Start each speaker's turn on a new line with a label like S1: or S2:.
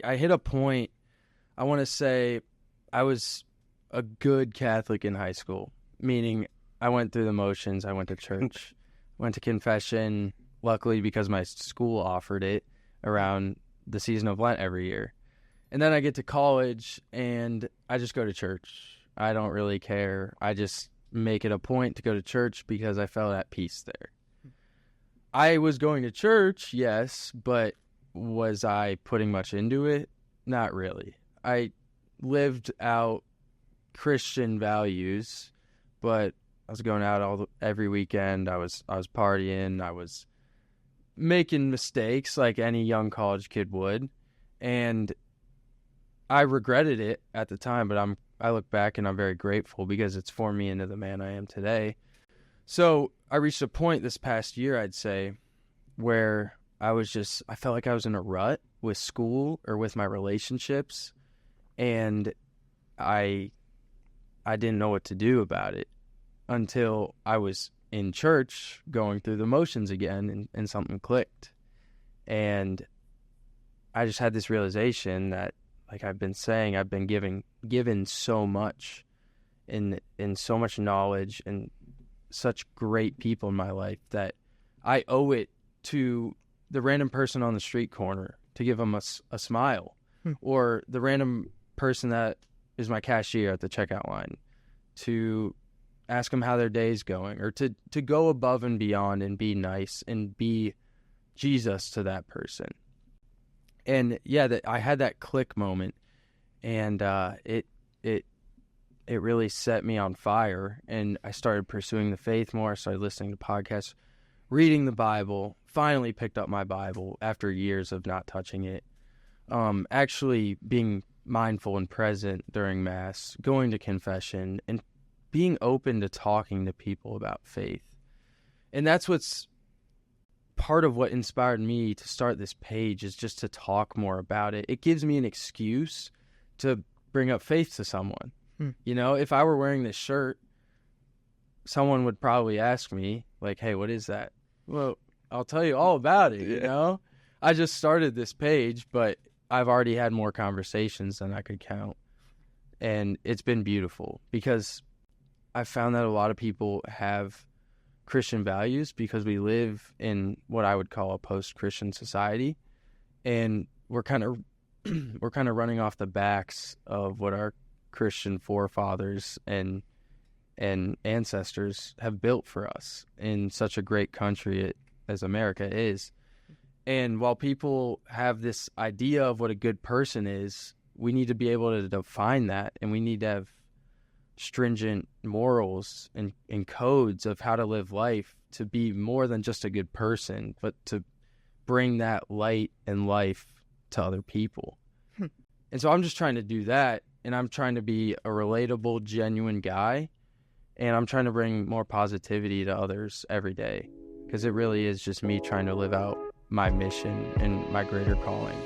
S1: I hit a point, I want to say I was a good Catholic in high school, meaning I went through the motions. I went to church, went to confession, luckily because my school offered it around the season of Lent every year. And then I get to college and I just go to church. I don't really care. I just make it a point to go to church because I felt at peace there. I was going to church, yes, but was I putting much into it? Not really. I lived out Christian values, but I was going out every weekend. I was partying. I was making mistakes like any young college kid would, and I regretted it at the time. But I look back and I'm very grateful because it's formed me into the man I am today. So I reached a point this past year, I'd say, where I felt like I was in a rut with school or with my relationships, and I didn't know what to do about it until I was in church going through the motions again, and something clicked. And I just had this realization that, like I've been saying, I've been given so much in so much knowledge and such great people in my life that I owe it to the random person on the street corner to give them a smile, or the random person that is my cashier at the checkout line to ask them how their day's going, or to go above and beyond and be nice and be Jesus to that person. And yeah, I had that click moment, and it really set me on fire, and I started pursuing the faith more. I started listening to podcasts, reading the Bible, finally picked up my Bible after years of not touching it, actually being mindful and present during Mass, going to confession, and being open to talking to people about faith. And that's what's part of what inspired me to start this page, is just to talk more about it. It gives me an excuse to bring up faith to someone. You know, if I were wearing this shirt, someone would probably ask me, like, hey, what is that? Well, I'll tell you all about it, you know? I just started this page, but I've already had more conversations than I could count. And it's been beautiful because I found that a lot of people have Christian values because we live in what I would call a post-Christian society. And we're kind of running off the backs of what our Christian forefathers and ancestors have built for us in such a great country as America is. And while people have this idea of what a good person is, we need to be able to define that, and we need to have stringent morals and codes of how to live life to be more than just a good person, but to bring that light and life to other people. And so I'm just trying to do that, and I'm trying to be a relatable, genuine guy, and I'm trying to bring more positivity to others every day, because it really is just me trying to live out my mission and my greater calling.